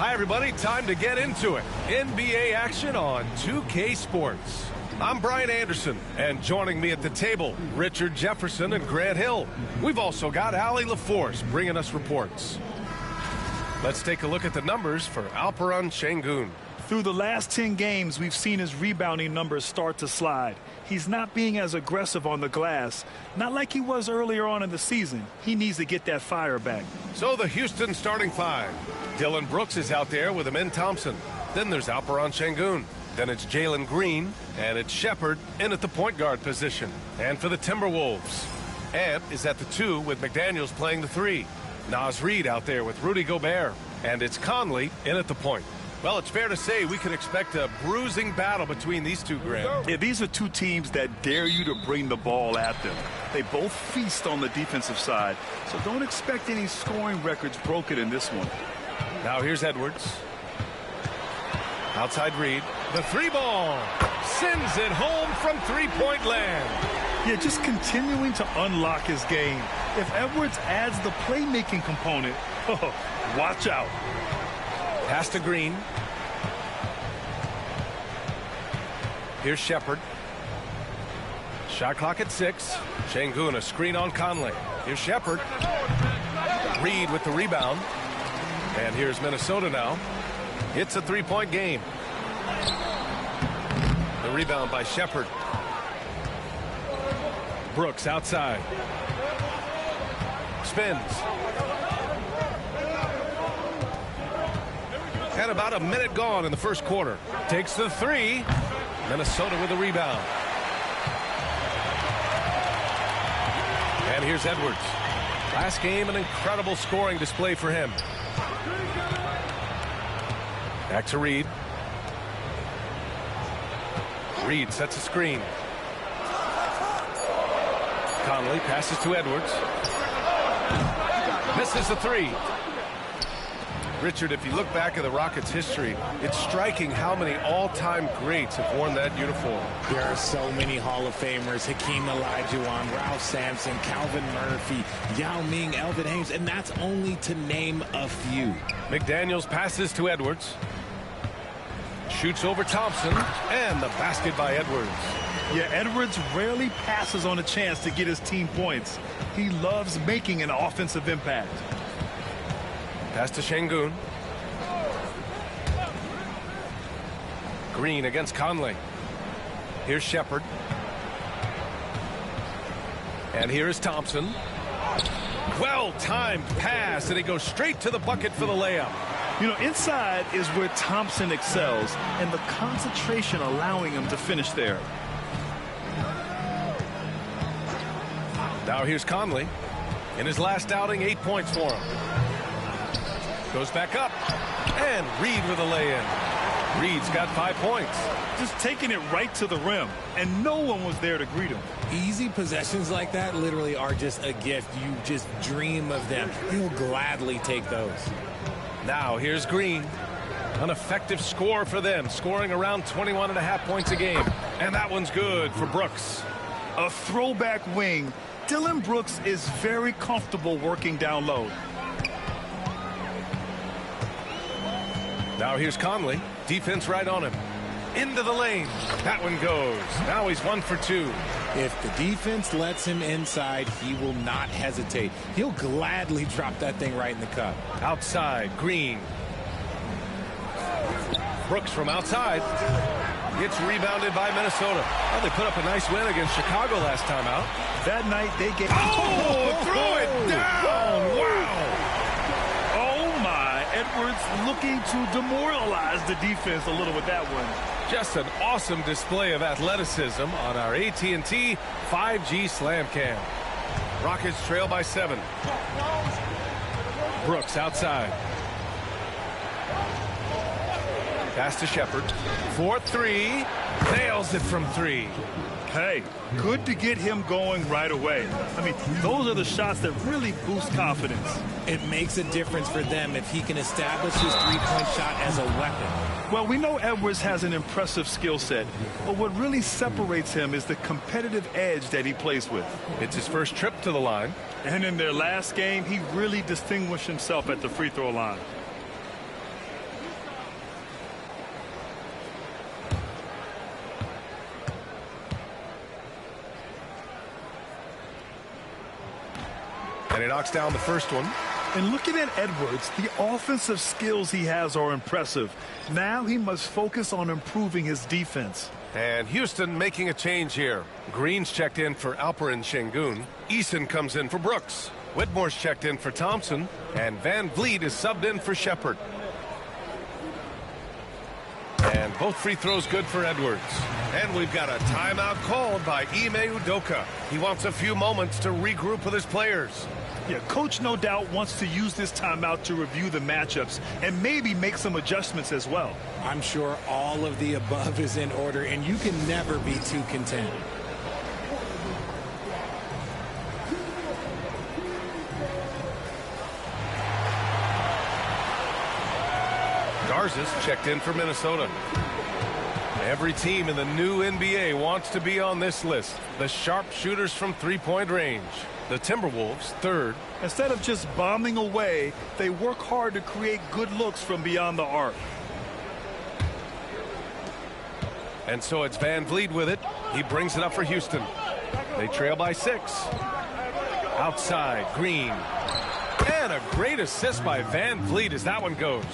Hi, everybody. Time to get into it. NBA action on 2K Sports. I'm Brian Anderson, and joining me at the table, Richard Jefferson and Grant Hill. We've also got Allie LaForce bringing us reports. Let's take a look at the numbers for Alperen Şengün. Through the last 10 games, we've seen his rebounding numbers start to slide. He's not being as aggressive on the glass, not like he was earlier on in the season. He needs to get that fire back. So the Houston starting five. Dillon Brooks is out there with Amin Thompson. Then there's Alperen Şengün. Then it's Jalen Green, and it's Shepherd in at the point guard position. And for the Timberwolves, Ant is at the 2 with McDaniels playing the 3. Naz Reid out there with Rudy Gobert. And it's Conley in at the point. Well, it's fair to say we can expect a bruising battle between these two, Grant. Yeah, these are two teams that dare you to bring the ball at them. They both feast on the defensive side, so don't expect any scoring records broken in this one. Now here's Edwards. Outside Reid. The 3 ball. Sends it home from three-point land. Yeah, just continuing to unlock his game. If Edwards adds the playmaking component, watch out. Pass to Green. Here's Shepherd. Shot clock at 6. Şengün, a screen on Conley. Here's Shepherd. Reid with the rebound. And here's Minnesota now. It's a 3-point game. The rebound by Shepherd. Brooks outside. Spins. And about a minute gone in the first quarter. Takes the 3. Minnesota with the rebound. And here's Edwards. Last game, an incredible scoring display for him. Back to Reid. Reid sets a screen. Conley passes to Edwards. Misses the 3. Richard, if you look back at the Rockets' history, it's striking how many all-time greats have worn that uniform. There are so many Hall of Famers: Hakeem Olajuwon, Ralph Sampson, Calvin Murphy, Yao Ming, Elvin Hayes, and that's only to name a few. McDaniels passes to Edwards. Shoots over Thompson, and the basket by Edwards. Yeah, Edwards rarely passes on a chance to get his team points. He loves making an offensive impact. Pass to Şengün. Green against Conley. Here's Shepherd. And here is Thompson. Well-timed pass, and he goes straight to the bucket for the layup. You know, inside is where Thompson excels, and the concentration allowing him to finish there. Now here's Conley. In his last outing, 8 points for him. Goes back up, and Reid with a lay-in. Reid's got 5 points. Just taking it right to the rim, and no one was there to greet him. Easy possessions like that literally are just a gift. You just dream of them. He'll gladly take those. Now here's Green. An effective score for them, scoring around 21.5 points a game. And that one's good for Brooks. A throwback wing. Dillon Brooks is very comfortable working down low. Now here's Conley. Defense right on him. Into the lane. That one goes. Now he's 1 for 2. If the defense lets him inside, he will not hesitate. He'll gladly drop that thing right in the cup. Outside, Green. Brooks from outside. Gets rebounded by Minnesota. Well, they put up a nice win against Chicago last time out. That night they gave... Throw it down! Wow! Edwards looking to demoralize the defense a little with that one. Just an awesome display of athleticism on our AT&T 5G Slam Cam. Rockets trail by 7. Brooks outside. Pass to Shepherd. 4-3. Nails it from 3. Hey, good to get him going right away. I mean, those are the shots that really boost confidence. It makes a difference for them if he can establish his three-point shot as a weapon. Well, we know Edwards has an impressive skill set, but what really separates him is the competitive edge that he plays with. It's his first trip to the line. And in their last game, he really distinguished himself at the free throw line. And he knocks down the first one. And looking at Edwards, the offensive skills he has are impressive. Now he must focus on improving his defense. And Houston making a change here. Green's checked in for Alperen Şengün. Eason comes in for Brooks. Whitmore's checked in for Thompson. And Van Vliet is subbed in for Shepherd. And both free throws good for Edwards. And we've got a timeout called by Ime Udoka. He wants a few moments to regroup with his players. Yeah, coach no doubt wants to use this timeout to review the matchups and maybe make some adjustments as well. I'm sure all of the above is in order, and you can never be too content. Garza's checked in for Minnesota. Every team in the new NBA wants to be on this list. The sharpshooters from three-point range. The Timberwolves, third. Instead of just bombing away, they work hard to create good looks from beyond the arc. And so it's Van Vliet with it. He brings it up for Houston. They trail by 6. Outside, Green. And a great assist by Van Vliet as that one goes.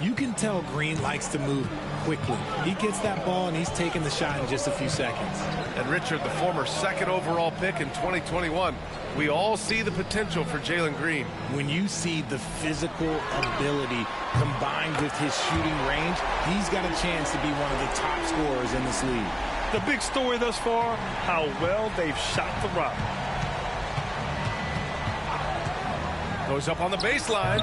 You can tell Green likes to move quickly. He gets that ball and he's taking the shot in just a few seconds. And Richard, the former second overall pick in 2021, we all see the potential for Jalen Green. When you see the physical ability combined with his shooting range, he's got a chance to be one of the top scorers in this league. The big story thus far, how well they've shot the rock. Goes up on the baseline,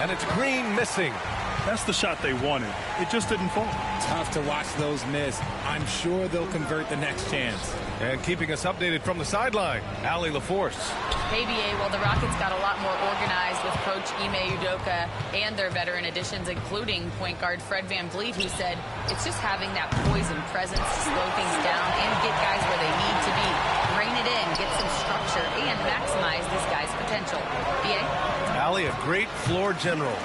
and it's Green missing. That's the shot they wanted. It just didn't fall. Tough to watch those miss. I'm sure they'll convert the next chance. And keeping us updated from the sideline, Allie LaForce. Hey, BA, well, the Rockets got a lot more organized with Coach Ime Udoka and their veteran additions, including point guard Fred Van Vliet, who said it's just having that poise and presence to slow things down and get guys where they need to be. Rein it in, get some structure, and maximize this guy's potential. BA? Allie, a great floor general.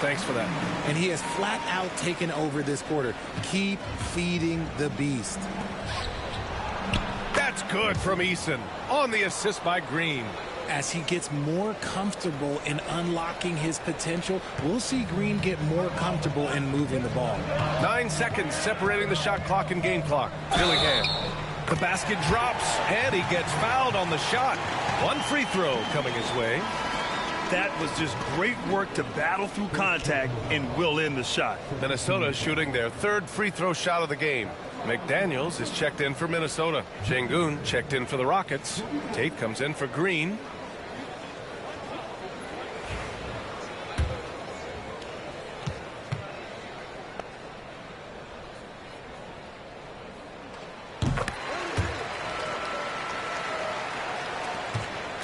Thanks for that. And he has flat out taken over this quarter. Keep feeding the beast. That's good from Eason on the assist by Green. As he gets more comfortable in unlocking his potential, we'll see Green get more comfortable in moving the ball. 9 seconds separating the shot clock and game clock. Dillingham. The basket drops, and he gets fouled on the shot. One free throw coming his way. That was just great work to battle through contact and will in the shot. Minnesota shooting their third free throw shot of the game. McDaniels is checked in for Minnesota. Şengün checked in for the Rockets. Tate comes in for Green.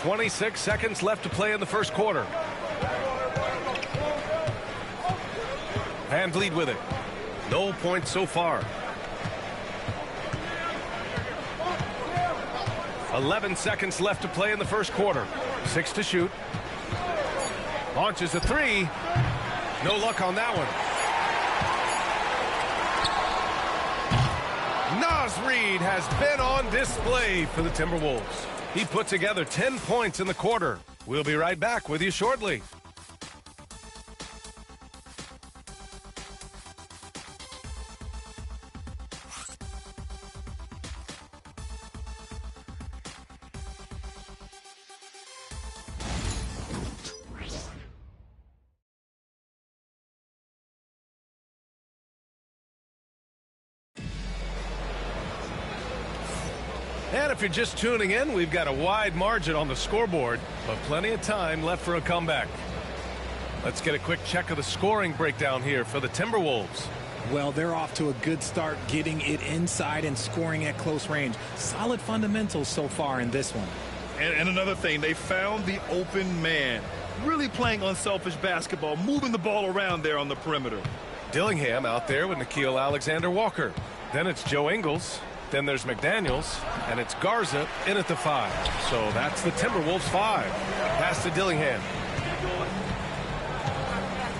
.26 seconds left to play in the first quarter. Van Vliet with it. No points so far. 11 seconds left to play in the first quarter. 6 to shoot. Launches a 3. No luck on that one. Naz Reid has been on display for the Timberwolves. He put together 10 points in the quarter. We'll be right back with you shortly. And if you're just tuning in, we've got a wide margin on the scoreboard, but plenty of time left for a comeback. Let's get a quick check of the scoring breakdown here for the Timberwolves. Well, they're off to a good start getting it inside and scoring at close range. Solid fundamentals so far in this one. And another thing, they found the open man. Really playing unselfish basketball, moving the ball around there on the perimeter. Dillingham out there with Nickeil Alexander-Walker. Then it's Joe Ingles. Then there's McDaniels, and it's Garza in at the 5. So that's the Timberwolves 5. Pass to Dillingham.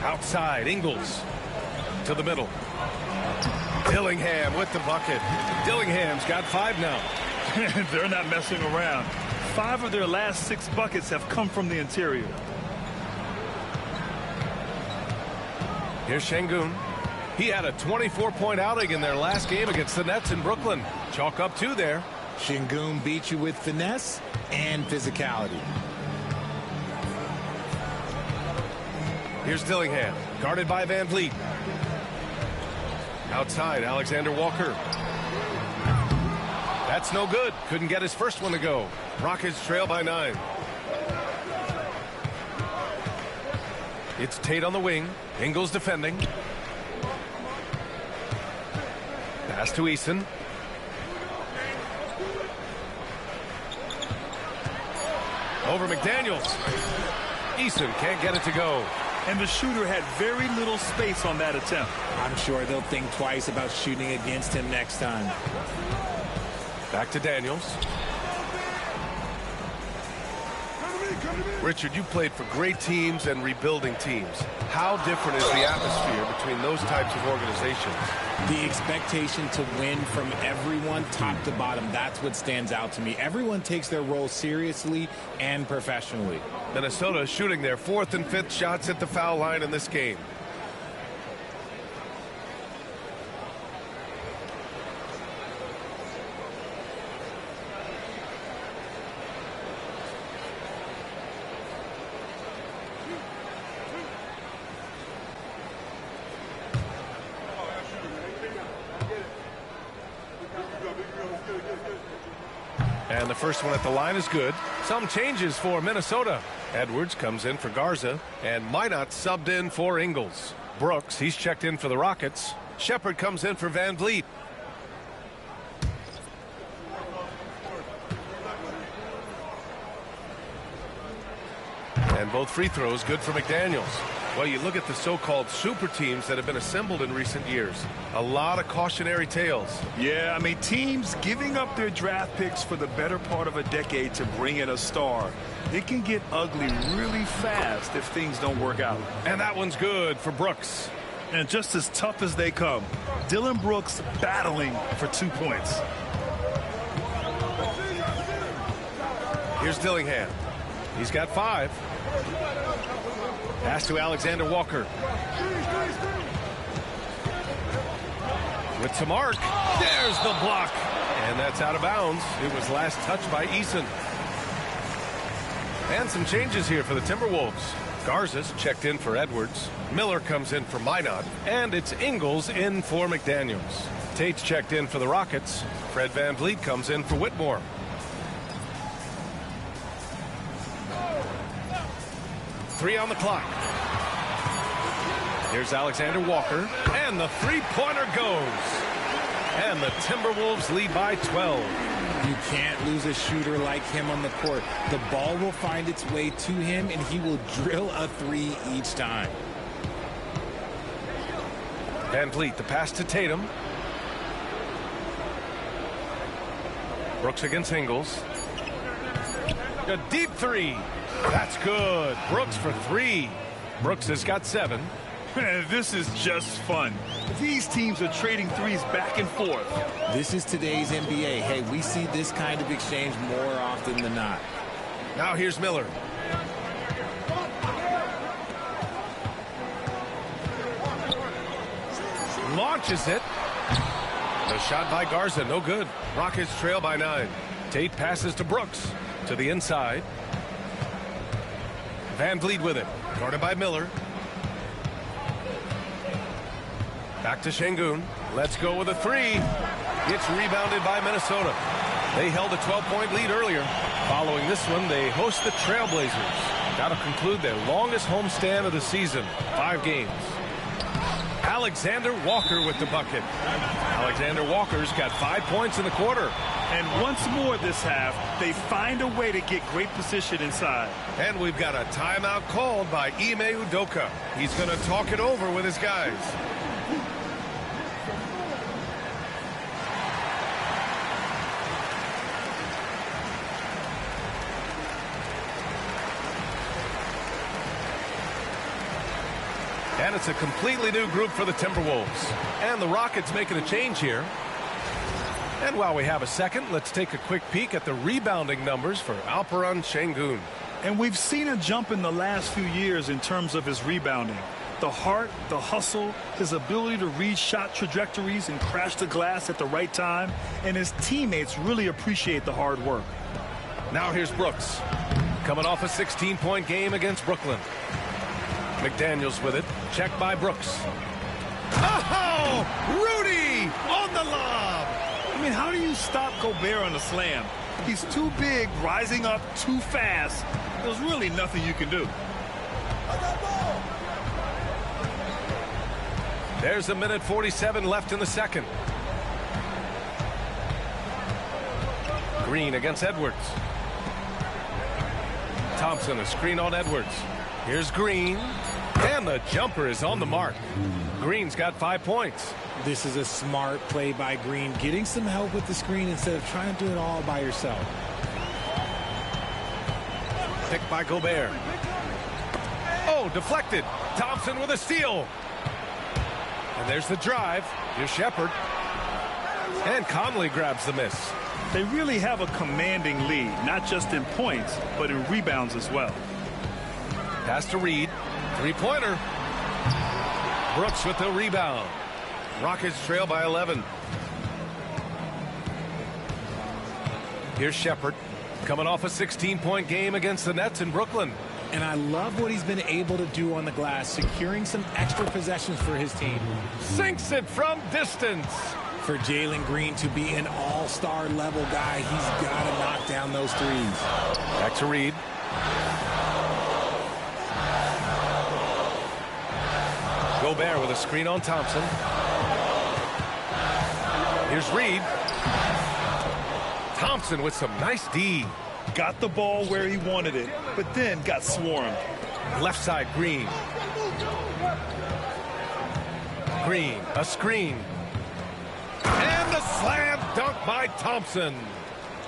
Outside, Ingles to the middle. Dillingham with the bucket. Dillingham's got 5 now. They're not messing around. 5 of their last 6 buckets have come from the interior. Here's Şengün. He had a 24-point outing in their last game against the Nets in Brooklyn. Chalk up 2 there. Şengün beat you with finesse and physicality. Here's Dillingham, guarded by Van Vliet. Outside, Alexander Walker. That's no good. Couldn't get his first one to go. Rockets trail by 9. It's Tate on the wing. Ingles defending. Pass to Eason. Over McDaniels. Eason can't get it to go. And the shooter had very little space on that attempt. I'm sure they'll think twice about shooting against him next time. Back to Daniels. Richard, you played for great teams and rebuilding teams. How different is the atmosphere between those types of organizations? The expectation to win from everyone, top to bottom, that's what stands out to me. Everyone takes their role seriously and professionally. Minnesota shooting their 4th and 5th shots at the foul line in this game. And the first one at the line is good. Some changes for Minnesota. Edwards comes in for Garza, and Minot subbed in for Ingles. Brooks, he's checked in for the Rockets. Shepard comes in for Van Vliet. And both free throws good for McDaniels. Well, you look at the so-called super teams that have been assembled in recent years. A lot of cautionary tales. Yeah, I mean, teams giving up their draft picks for the better part of a decade to bring in a star. It can get ugly really fast if things don't work out. And that one's good for Brooks. And just as tough as they come, Dillon Brooks battling for 2 points. Here's Dillingham. He's got 5. Pass to Alexander Walker. With some arc. There's the block. And that's out of bounds. It was last touched by Eason. And some changes here for the Timberwolves. Garza's checked in for Edwards. Miller comes in for Minot. And it's Ingles in for McDaniels. Tate's checked in for the Rockets. Fred Van Vliet comes in for Whitmore. Three on the clock. Here's Alexander Walker, and the three-pointer goes. And the Timberwolves lead by 12. You can't lose a shooter like him on the court. The ball will find its way to him, and he will drill a 3 each time. Van Vliet, the pass to Tatum. Brooks against Ingles. A deep 3. That's good. Brooks for 3. Brooks has got 7. Man, this is just fun. These teams are trading threes back and forth. This is today's NBA. Hey, we see this kind of exchange more often than not. Now here's Miller. Launches it. The shot by Garza, no good. Rockets trail by 9. Tate passes to Brooks. To the inside. Van Vliet with it. Guarded by Miller. Back to Şengün. Let's go with a 3. It's rebounded by Minnesota. They held a 12-point lead earlier. Following this one, they host the Trailblazers. That'll conclude their longest homestand of the season. 5 games. Alexander Walker with the bucket. Alexander Walker's got 5 points in the quarter. And once more this half, they find a way to get great position inside. And we've got a timeout called by Ime Udoka. He's going to talk it over with his guys. And it's a completely new group for the Timberwolves. And the Rockets making a change here. And while we have a second, let's take a quick peek at the rebounding numbers for Alperen Şengün. And we've seen a jump in the last few years in terms of his rebounding. The heart, the hustle, his ability to read shot trajectories and crash the glass at the right time, and his teammates really appreciate the hard work. Now here's Brooks, coming off a 16-point game against Brooklyn. McDaniels with it, checked by Brooks. Oh, Rudy on the lob. I mean, how do you stop Gobert on a slam? He's too big, rising up too fast. There's really nothing you can do. There's a minute 47 left in the second. Green against Edwards. Thompson, a screen on Edwards. Here's Green. And the jumper is on the mark. Green's got 5 points. This is a smart play by Green, getting some help with the screen instead of trying to do it all by yourself. Picked by Gobert. Oh, deflected. Thompson with a steal. And there's the drive. Here's Shepherd. And Conley grabs the miss. They really have a commanding lead, not just in points, but in rebounds as well. Pass to Reed. Three-pointer. Brooks with the rebound. Rockets trail by 11. Here's Shepherd, coming off a 16-point game against the Nets in Brooklyn. And I love what he's been able to do on the glass, securing some extra possessions for his team. Sinks it from distance. For Jalen Green to be an all-star level guy, he's got to knock down those threes. Back to Reed. Gobert with a screen on Thompson. Here's Reed. Thompson with some nice D. Got the ball where he wanted it, but then got swarmed. Left side, Green. Green, a screen. And the slam dunk by Thompson.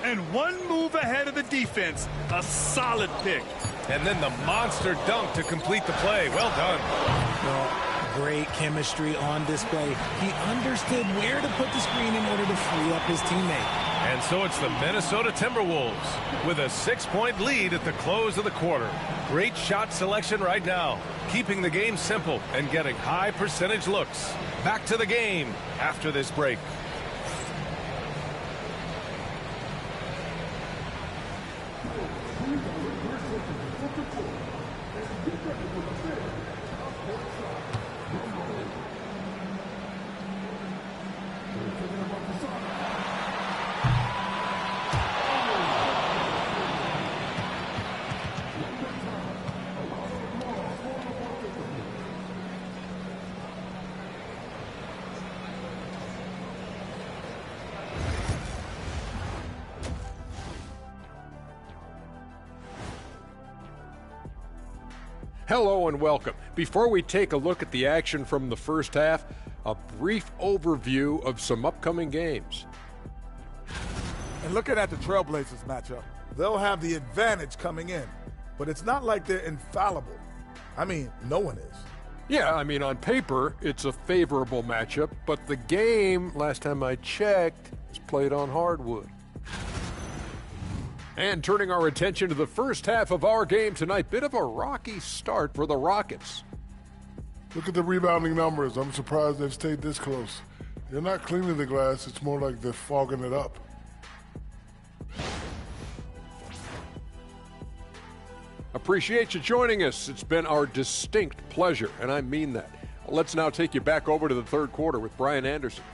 And one move ahead of the defense. A solid pick. And then the monster dunk to complete the play. Well done. Well, great chemistry on display. He understood where to put the screen in order to free up his teammate. And so it's the Minnesota Timberwolves with a 6-point lead at the close of the quarter. Great shot selection right now, keeping the game simple and getting high percentage looks. Back to the game after this break. Hello and welcome. Before we take a look at the action from the first half, a brief overview of some upcoming games. And looking at the Trailblazers matchup, they'll have the advantage coming in, but it's not like they're infallible. I mean, no one is. Yeah, I mean, on paper, it's a favorable matchup, but the game, last time I checked, is played on hardwood. And turning our attention to the first half of our game tonight, bit of a rocky start for the Rockets. Look at the rebounding numbers. I'm surprised they've stayed this close. They're not cleaning the glass. It's more like they're fogging it up. Appreciate you joining us. It's been our distinct pleasure, and I mean that. Let's now take you back over to the third quarter with Brian Anderson.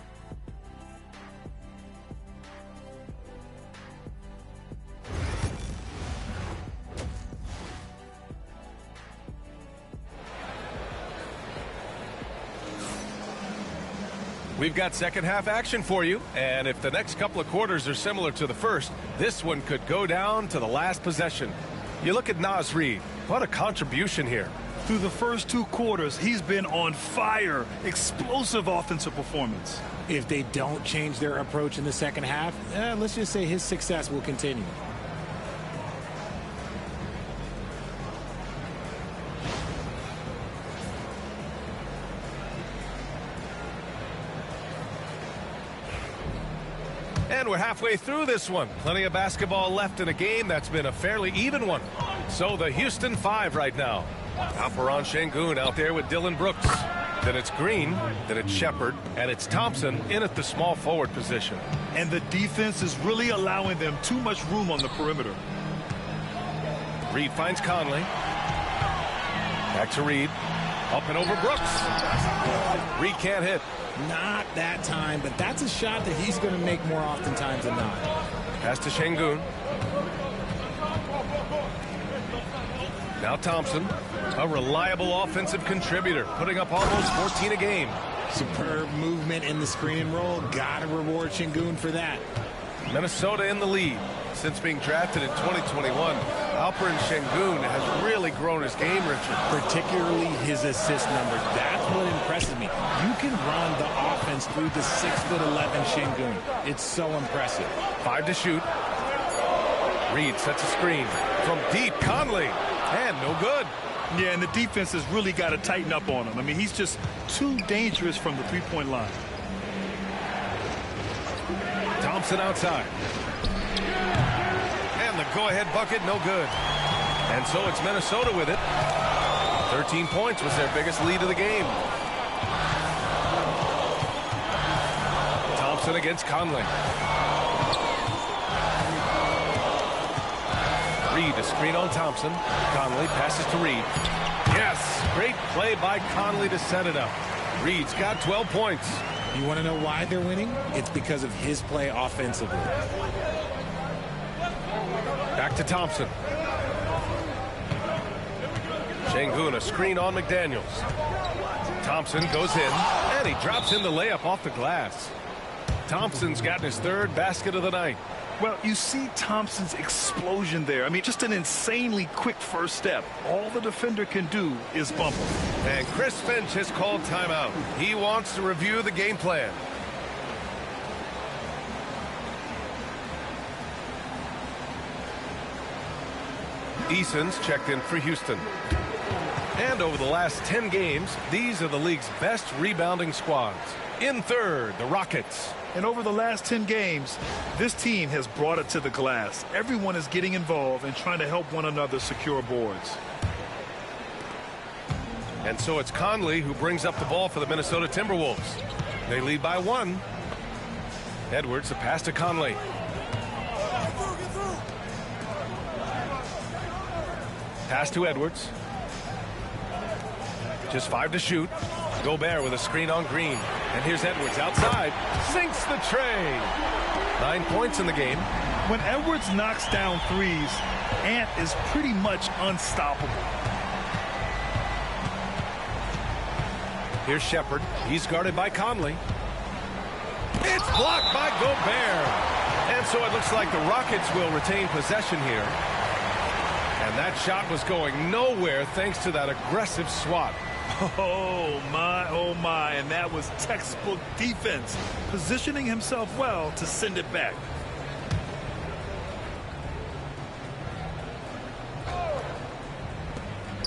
We've got second half action for you, and if the next couple of quarters are similar to the first, this one could go down to the last possession. You look at Naz Reid. What a contribution here. Through the first two quarters, he's been on fire. Explosive offensive performance. If they don't change their approach in the second half, let's just say his success will continue. And we're halfway through this one. Plenty of basketball left in a game that's been a fairly even one. So the Houston 5 right now. Alperen Sengun out there with Dillon Brooks. Then it's Green, then it's Shepard, and it's Thompson in at the small forward position. And the defense is really allowing them too much room on the perimeter. Reed finds Conley. Back to Reed. Up and over Brooks. Reed can't hit. Not that time, but that's a shot that he's going to make more oftentimes than not. Pass to Sengun. Now Thompson, a reliable offensive contributor, putting up almost 14 a game. Superb movement in the screen and roll. Gotta reward Sengun for that. Minnesota in the lead. Since being drafted in 2021, Alperen Sengun has really grown his game, Richard. Particularly his assist numbers. That's what impresses me. You can run the offense through the 6'11" Sengun. It's so impressive. 5 to shoot. Reed sets a screen. From deep, Conley. And no good. Yeah, and the defense has really got to tighten up on him. I mean, he's just too dangerous from the three-point line. Thompson outside. And the go-ahead bucket, no good. And so it's Minnesota with it. 13 points was their biggest lead of the game. Thompson against Conley. Reed, a screen on Thompson. Conley passes to Reed. Yes, great play by Conley to set it up. Reed's got 12 points. You want to know why they're winning? It's because of his play offensively. Back to Thompson. Sengun, a screen on McDaniels. Thompson goes in, and he drops in the layup off the glass. Thompson's gotten his third basket of the night. Well, you see Thompson's explosion there. I mean, just an insanely quick first step. All the defender can do is bump him. And Chris Finch has called timeout. He wants to review the game plan. Eason's checked in for Houston. And over the last 10 games, these are the league's best rebounding squads. In third, the Rockets. And over the last 10 games, this team has brought it to the glass. Everyone is getting involved and trying to help one another secure boards. And so it's Conley who brings up the ball for the Minnesota Timberwolves. They lead by 1. Edwards, a pass to Conley. Pass to Edwards. Just 5 to shoot. Gobert with a screen on Green. And here's Edwards outside. Sinks the tray. 9 points in the game. When Edwards knocks down threes, Ant is pretty much unstoppable. Here's Shepard. He's guarded by Conley. It's blocked by Gobert. And so it looks like the Rockets will retain possession here. And that shot was going nowhere thanks to that aggressive swat. Oh my, and that was textbook defense, positioning himself well to send it back.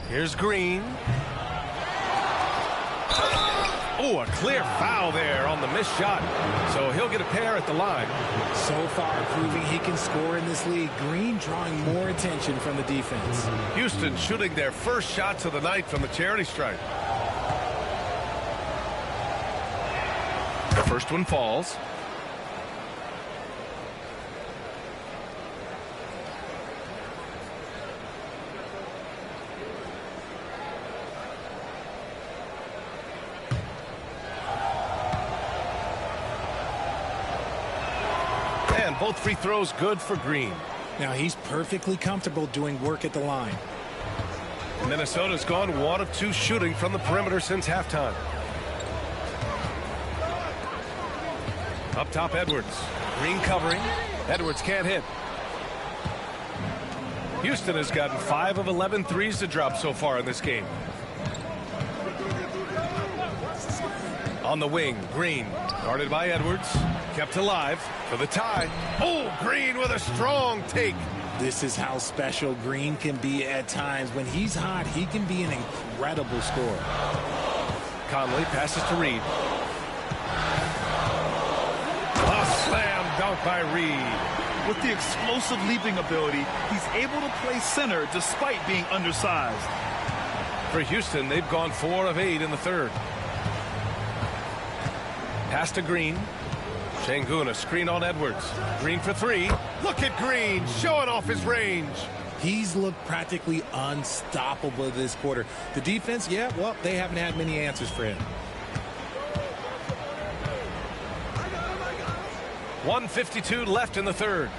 Here's Green. Oh, a clear foul there on the missed shot. So he'll get a pair at the line. So far proving he can score in this league. Green drawing more attention from the defense. Houston shooting their first shots of the night from the charity stripe. The first one falls. And both free throws good for Green. Now he's perfectly comfortable doing work at the line. Minnesota's gone 1 of 2 shooting from the perimeter since halftime. Up top, Edwards. Green covering. Edwards can't hit. Houston has gotten 5 of 11 threes to drop so far in this game. On the wing, Green, guarded by Edwards, kept alive for the tie. Oh, Green with a strong take. This is how special Green can be at times. When he's hot, he can be an incredible scorer. Conley passes to Reed. A slam dunk by Reed. With the explosive leaping ability, he's able to play center despite being undersized. For Houston, they've gone 4 of 8 in the third. Pass to Green. Şengün, a screen on Edwards. Green for 3. Look at Green showing off his range. He's looked practically unstoppable this quarter. The defense, yeah, well, they haven't had many answers for him. 1:52 left in the third.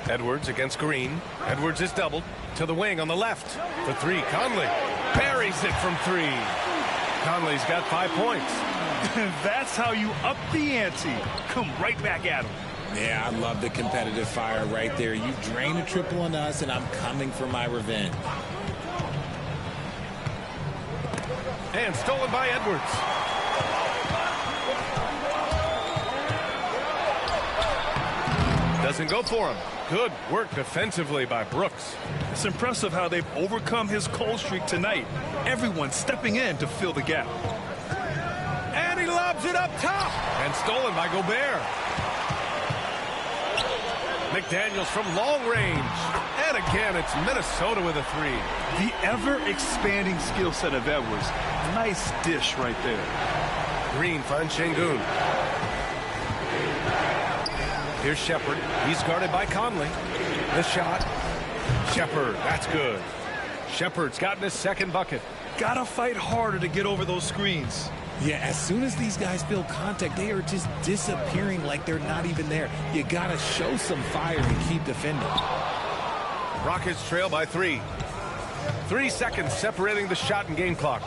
Edwards against Green. Edwards is doubled to the wing on the left. For 3, Conley buries it from 3. Conley's got 5 points. That's how you up the ante. Come right back at him. Yeah, I love the competitive fire right there. You drain a triple on us, and I'm coming for my revenge. And stolen by Edwards. Doesn't go for him. Good work defensively by Brooks. It's impressive how they've overcome his cold streak tonight. Everyone stepping in to fill the gap. And he lobs it up top. And stolen by Gobert. McDaniels from long range. And again, it's Minnesota with a 3. The ever-expanding skill set of Edwards. Nice dish right there. Green finds Şengün. Here's Shepard. He's guarded by Conley. The shot. Shepard, that's good. Shepard's gotten his second bucket. Gotta fight harder to get over those screens. Yeah, as soon as these guys feel contact, they are just disappearing like they're not even there. You gotta show some fire and keep defending. Rockets trail by 3. 3 seconds separating the shot and game clocks.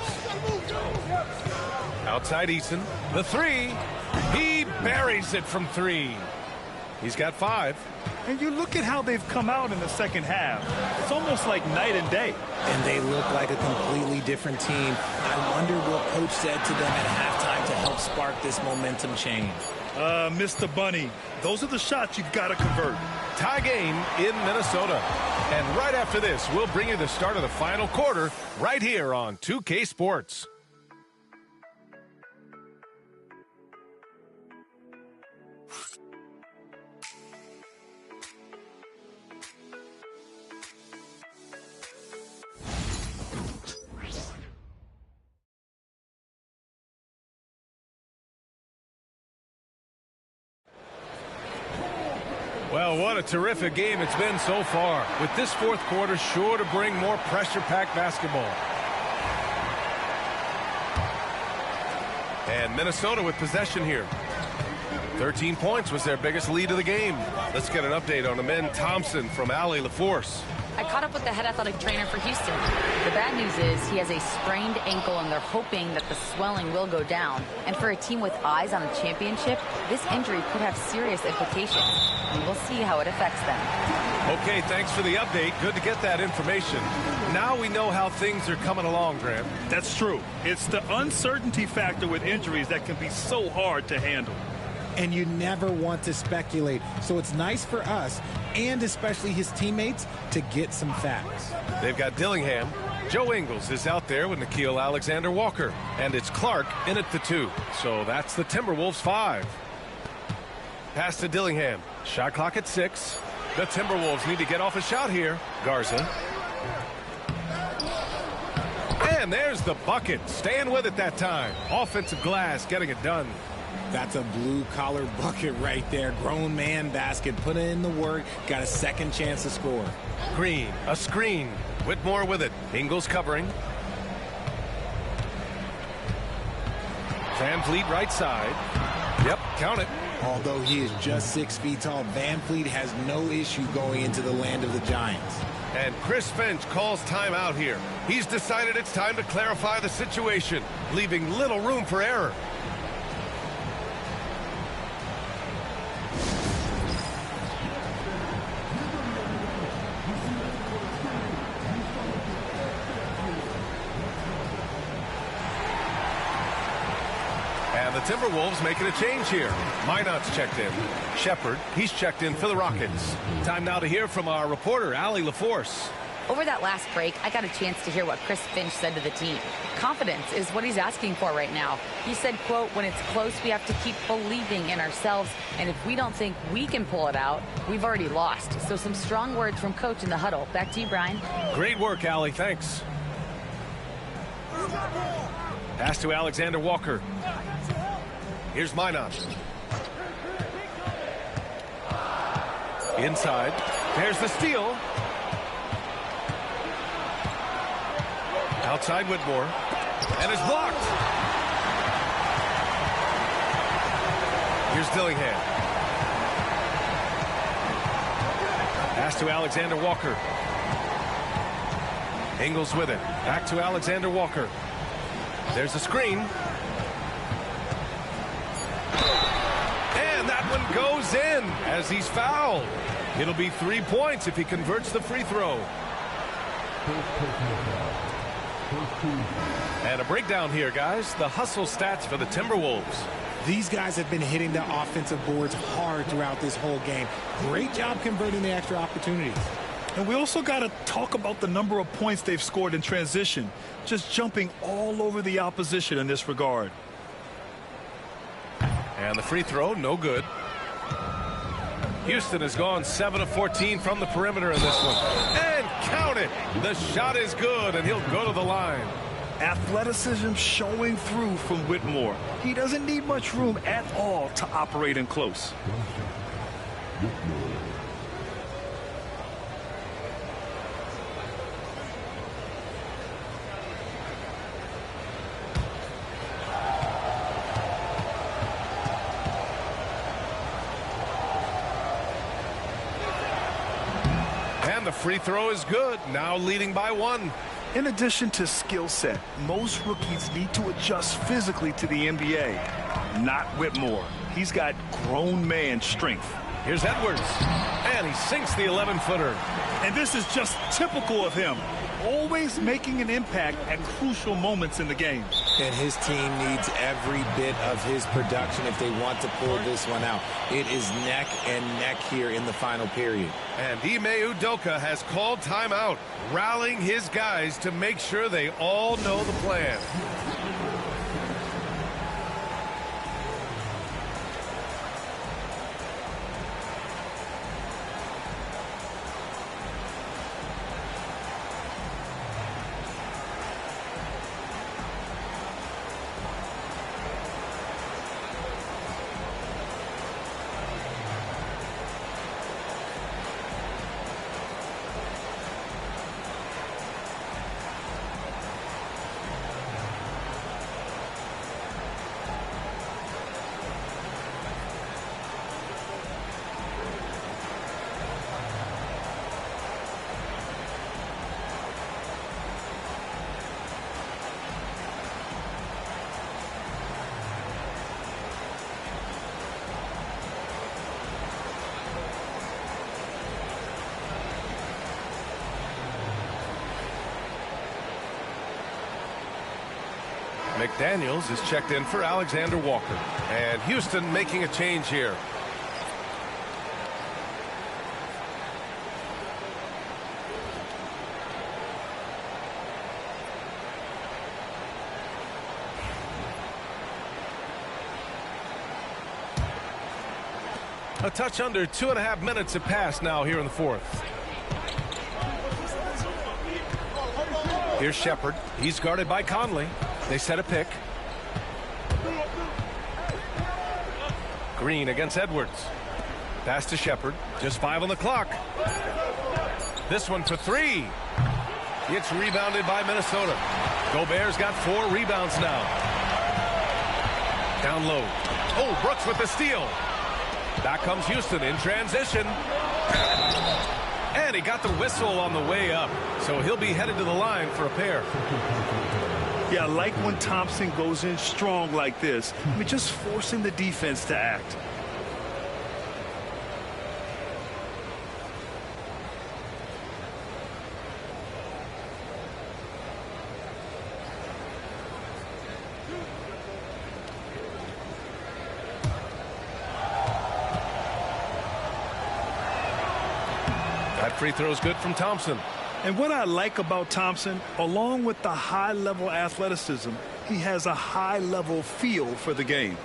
Outside Eason. The 3. He buries it from 3. He's got 5. And you look at how they've come out in the second half. It's almost like night and day. And they look like a completely different team. I wonder what coach said to them at halftime to help spark this momentum change. Mr. Bunny, those are the shots you've got to convert. Tie game in Minnesota. And right after this, we'll bring you the start of the final quarter right here on 2K Sports. Well, what a terrific game it's been so far, with this fourth quarter sure to bring more pressure-packed basketball. And Minnesota with possession here. 13 points was their biggest lead of the game. Let's get an update on Amen Thompson from Ali LaForce. I caught up with the head athletic trainer for Houston. The bad news is he has a sprained ankle, and they're hoping that the swelling will go down. And for a team with eyes on a championship, this injury could have serious implications. And we'll see how it affects them. Okay, thanks for the update. Good to get that information. Now we know how things are coming along, Graham. That's true. It's the uncertainty factor with injuries that can be so hard to handle. And you never want to speculate. So it's nice for us, and especially his teammates, to get some facts. They've got Dillingham. Joe Ingles is out there with Nickeil Alexander-Walker. And it's Clark in at the 2. So that's the Timberwolves 5. Pass to Dillingham. Shot clock at 6. The Timberwolves need to get off a shot here. Garza. And there's the bucket. Staying with it that time. Offensive glass getting it done. That's a blue-collar bucket right there. Grown man basket. Put in the work. Got a second chance to score. Green, a screen. Whitmore with it. Ingles covering. Van Vliet right side. Yep, count it. Although he is just 6 feet tall, Van Vliet has no issue going into the land of the Giants. And Chris Finch calls timeout here. He's decided it's time to clarify the situation, leaving little room for error. And the Timberwolves making a change here. Minot's checked in. Shepard, he's checked in for the Rockets. Time now to hear from our reporter, Ali LaForce. Over that last break, I got a chance to hear what Chris Finch said to the team. Confidence is what he's asking for right now. He said, quote, when it's close, we have to keep believing in ourselves. And if we don't think we can pull it out, we've already lost. So some strong words from Coach in the huddle. Back to you, Brian. Great work, Allie. Thanks. Pass to Alexander Walker. Here's Minot. Inside. There's the steal. Outside Whitmore. And it's blocked. Here's Dillingham. Pass to Alexander Walker. Ingles with it. Back to Alexander Walker. There's a screen. And that one goes in as he's fouled. It'll be 3 points if he converts the free throw. And a breakdown here, guys. The hustle stats for the Timberwolves. These guys have been hitting the offensive boards hard throughout this whole game. Great job converting the extra opportunities. And we also got to talk about the number of points they've scored in transition. Just jumping all over the opposition in this regard. And the free throw, no good. Houston has gone 7 of 14 from the perimeter in this one. And count it! The shot is good, and he'll go to the line. Athleticism showing through from Whitmore. He doesn't need much room at all to operate in close. And the free throw is good, now leading by 1. In addition to skill set, most rookies need to adjust physically to the NBA. Not Whitmore. He's got grown man strength. Here's Edwards, and he sinks the 11-footer. And this is just typical of him. Always making an impact at crucial moments in the game. And his team needs every bit of his production if they want to pull this one out. It is neck and neck here in the final period. And Ime Udoka has called timeout, rallying his guys to make sure they all know the plan. McDaniels is checked in for Alexander Walker. And Houston making a change here. A touch under 2.5 minutes have passed now here in the fourth. Here's Shepard. He's guarded by Conley. They set a pick. Green against Edwards. Pass to Shepard. Just 5 on the clock. This one for 3. It's rebounded by Minnesota. Gobert's got 4 rebounds now. Down low. Oh, Brooks with the steal. Back comes Houston in transition. And he got the whistle on the way up. So he'll be headed to the line for a pair. Yeah, I like when Thompson goes in strong like this. I mean, just forcing the defense to act. That free throw is good from Thompson. And what I like about Thompson, along with the high-level athleticism, he has a high-level feel for the game.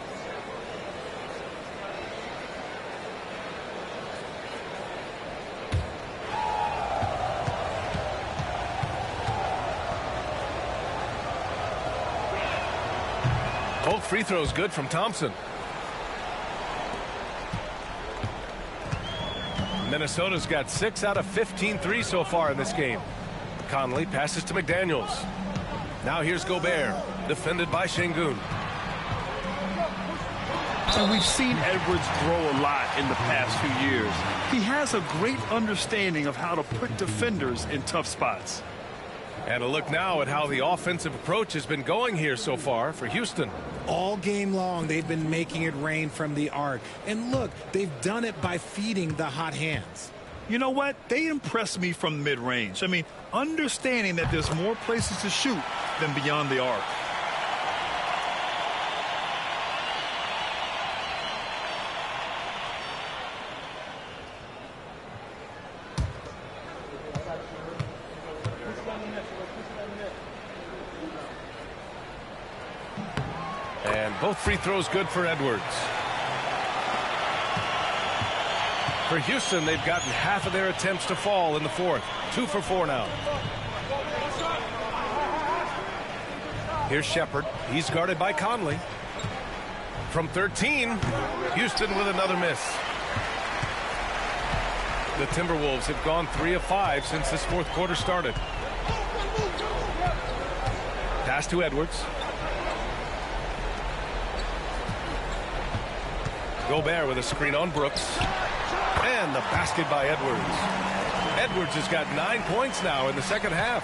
Both free throws good from Thompson. Minnesota's got 6 out of 15 threes so far in this game. Conley passes to McDaniels. Now here's Gobert, defended by Şengün. And we've seen Edwards grow a lot in the past few years. He has a great understanding of how to put defenders in tough spots. And a look now at how the offensive approach has been going here so far for Houston. All game long, they've been making it rain from the arc. And look, they've done it by feeding the hot hands. You know what? They impress me from mid-range. I mean, understanding that there's more places to shoot than beyond the arc. And both free throws good for Edwards. For Houston, they've gotten half of their attempts to fall in the fourth. 2 for 4 now. Here's Shepherd. He's guarded by Conley. From 13, Houston with another miss. The Timberwolves have gone 3 of 5 since this fourth quarter started. Pass to Edwards. Gobert with a screen on Brooks. And the basket by Edwards. Edwards has got 9 points now in the second half.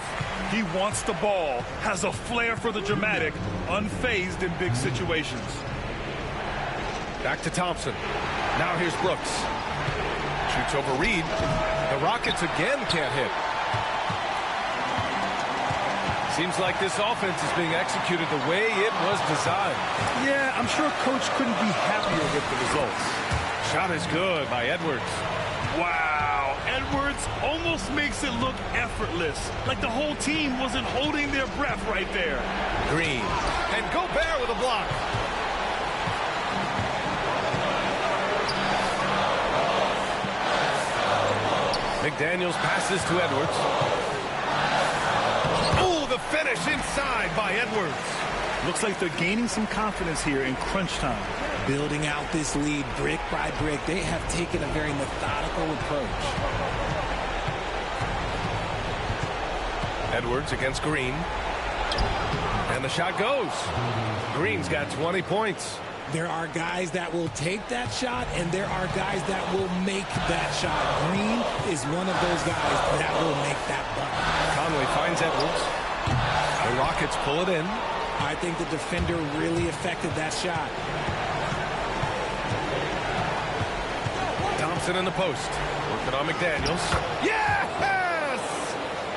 He wants the ball, has a flair for the dramatic, unfazed in big situations. Back to Thompson. Now here's Brooks. Shoots over Reed. The Rockets again can't hit. Seems like this offense is being executed the way it was designed. Yeah, I'm sure Coach couldn't be happier with the results. Shot is good by Edwards. Wow, Edwards almost makes it look effortless, like the whole team wasn't holding their breath right there. Green. And Gobert with a block. McDaniels passes to Edwards. Oh, the finish inside by Edwards. Looks like they're gaining some confidence here in crunch time. Building out this lead brick by brick, they have taken a very methodical approach. Edwards against Green. And the shot goes. Green's got 20 points. There are guys that will take that shot, and there are guys that will make that shot. Green is one of those guys that will make that bucket. Conley finds Edwards. The Rockets pull it in. I think the defender really affected that shot. Thompson in the post. Working on McDaniels. Yes!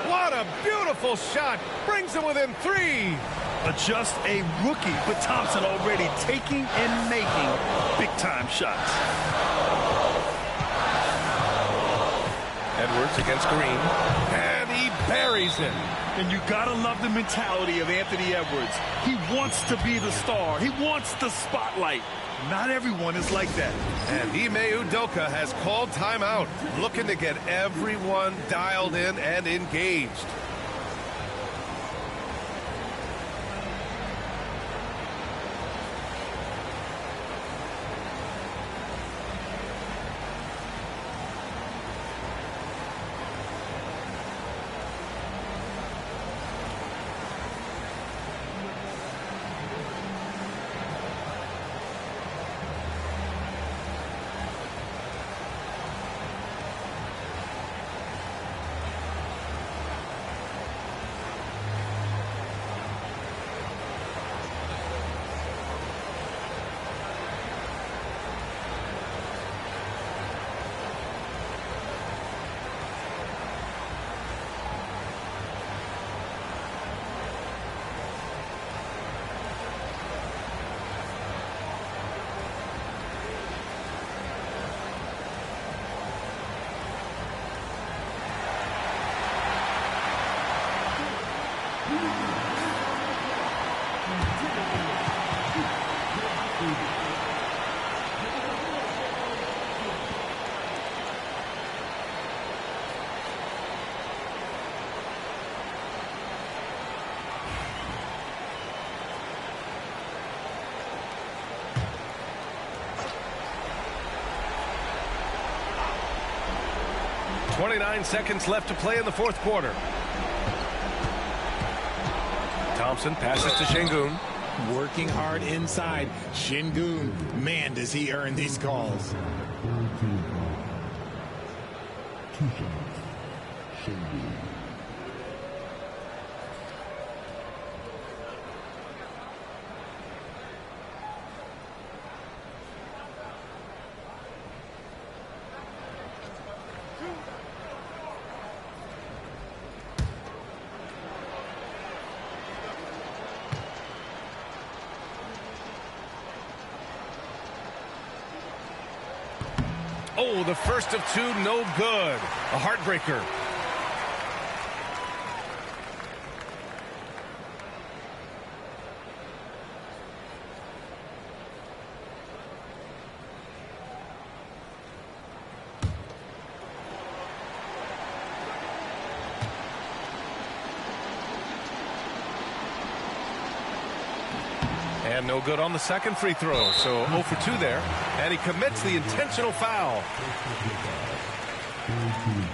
What a beautiful shot. Brings him within 3. Just a rookie, but Thompson already taking and making big-time shots. Edwards against Green. And he buries it. And you gotta love the mentality of Anthony Edwards. He wants to be the star. He wants the spotlight. Not everyone is like that. And Ime Udoka has called timeout, looking to get everyone dialed in and engaged. .29 seconds left to play in the fourth quarter. Thompson passes to Şengün. Working hard inside. Şengün, man, does he earn these calls. Oh, the first of two, no good. A heartbreaker. And no good on the second free throw. So 0 for 2 there. And he commits the intentional foul.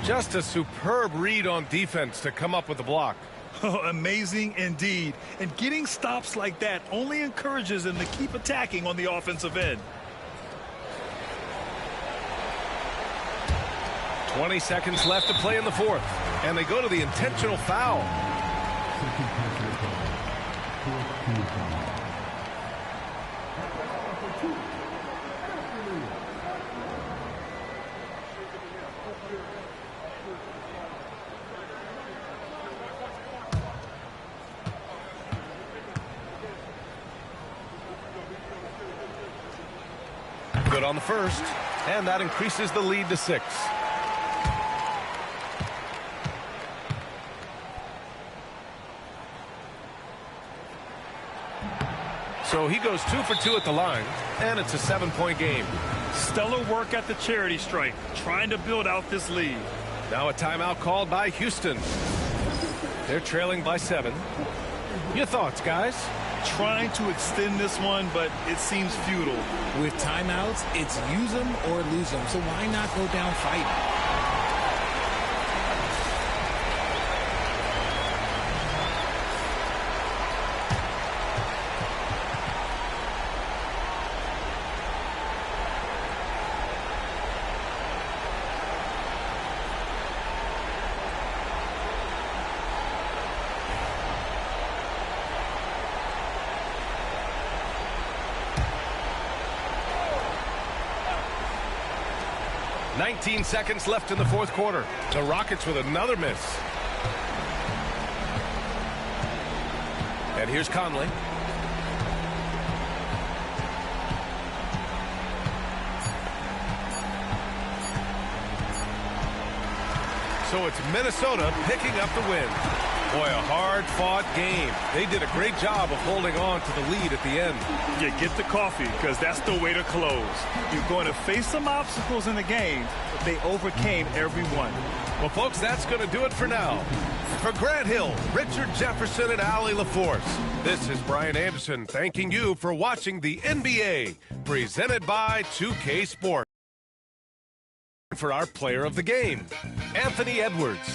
Just a superb read on defense to come up with the block. Oh, amazing indeed. And getting stops like that only encourages him to keep attacking on the offensive end. 20 seconds left to play in the fourth. And they go to the intentional foul. Good on the first, and that increases the lead to 6. So he goes 2 for 2 at the line, and it's a 7-point game. Stellar work at the charity stripe, trying to build out this lead. Now a timeout called by Houston. They're trailing by 7. Your thoughts, guys? Trying to extend this one, but it seems futile. With timeouts, it's use them or lose them. So why not go down fighting? .19 seconds left in the fourth quarter. The Rockets with another miss. And here's Conley. So it's Minnesota picking up the win. Boy, a hard-fought game. They did a great job of holding on to the lead at the end. Yeah, get the coffee, because that's the way to close. You're going to face some obstacles in the game, but they overcame every one. Well, folks, that's going to do it for now. For Grant Hill, Richard Jefferson, and Allie LaForce, this is Brian Anderson thanking you for watching the NBA, presented by 2K Sports. For our player of the game, Anthony Edwards.